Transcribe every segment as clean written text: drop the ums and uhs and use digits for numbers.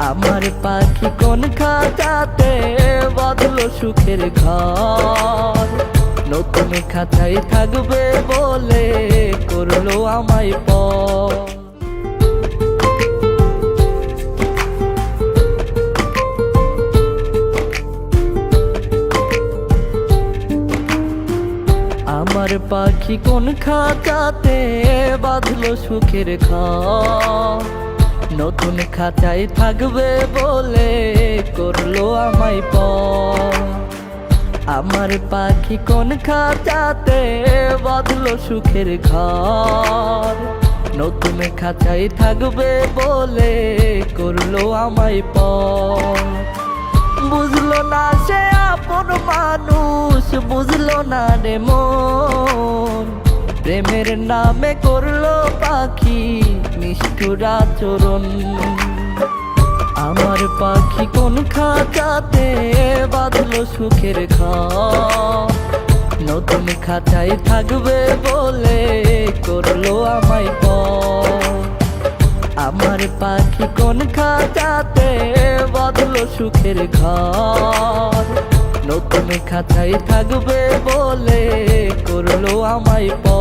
আমার পাখি কোন খাঁচাতে বাঁধলো সুখের ঘর, নতুন খাঁচায় থাকবে বলে করলো আমায় পর। আমার পাখি কোন খাঁচাতে বাঁধলো সুখের ঘর, নতুন খাঁচায় থাকবে বলে করলো আমায় পর। আমার পাখি কোন খাঁচাতে বাঁধলো সুখের ঘর, নতুন খাঁচায় থাকবে বলে করলো আমায় পর। বুঝলো না সে আপন মানুষ, বুঝলো না রে মন, প্রেমের নামে করলো পাখি নিষ্ঠুর আচরণ। আমার পাখি কোন খাঁচাতে বাঁধলো সুখের ঘর, নতুন খাঁচায় থাকবে বলে করলো আমায় পর। আমার পাখি কোন খাঁচাতে বাঁধলো সুখের ঘর, নতুন খাঁচায় থাকবে বলে করলো আমায় পর।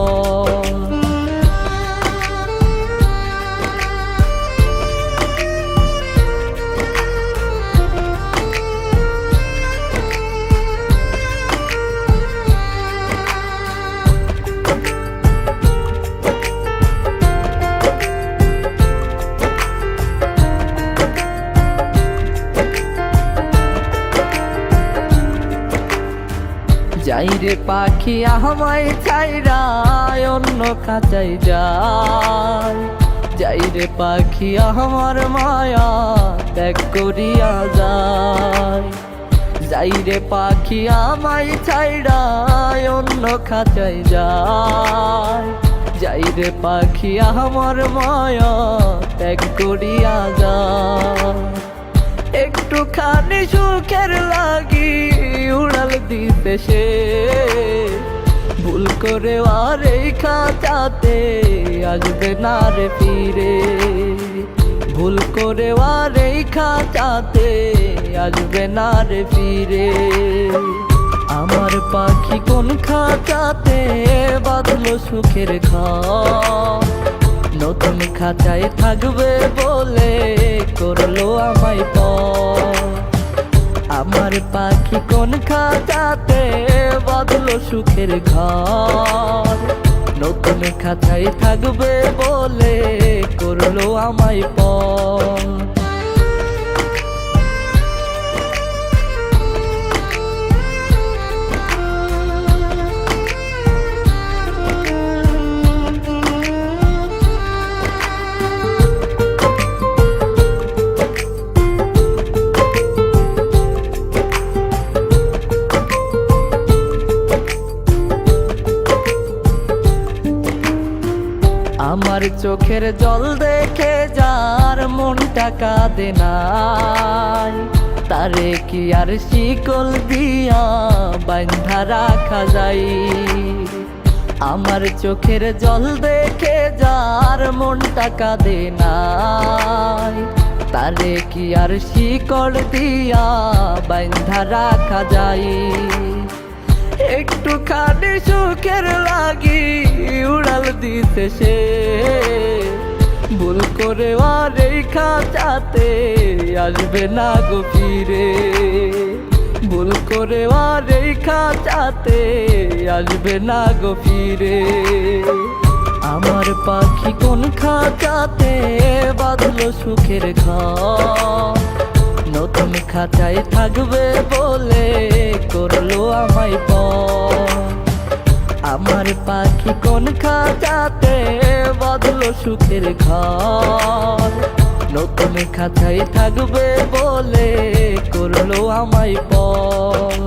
যাই রে পাখি আমায় ছাইরা অন্য খাঁচায় যায়, যাই রে পাখি আমার মায়া ত্যাগ করিয়া যায়। যাই রে পাখি আমায় ছাইরা অন্য খাঁচায় যায়, যাই রে পাখি আমার মায়া ত্যাগ করিয়া যায়। একটুখানি সুখের লাগি উড়াল দিতে সে, ভুল করে আর এই খাঁচাতে আসবে না রে ফিরে। ভুল করে আর এই খাঁচাতে আসবে না রে ফিরে। আমার পাখি কোন খাঁচাতে বাঁধলো সুখের ঘর, নতুন খাঁচায় থাকবে বলে করলো আমায় পর। আমার পাখি কোন খাঁচাতে বাঁধলো সুখের ঘর, নতুন খাঁচায় থাকবে বলে করলো আমায় পর। আমার চোখের জল দেখে যার মনটা কাঁদে নাই, তারে কি আর শিকল দিয়া বাঁধা রাখা যায়। আমার চোখের জল দেখে যার মনটা কাঁদে নাই, তারে কি আর শিকল দিয়া বাঁধা রাখা যায়। একটুখানি সুখের লাগি উড়াল দিতে সে, ভুল করে আর এই খাঁচাতে আসবে না গো ফিরে। ভুল করে আর এই খাঁচাতে আসবে না গো ফিরে। আমার পাখি কোন খাঁচাতে বাঁধলো সুখের ঘর, নতুন খাঁচায় থাকবে বলে করলো আমায় পর। আমার পাখি কোন খাঁচাতে বাঁধলো সুখের ঘর, নতুন খাঁচায় থাকবে বলে করলো আমায় পর।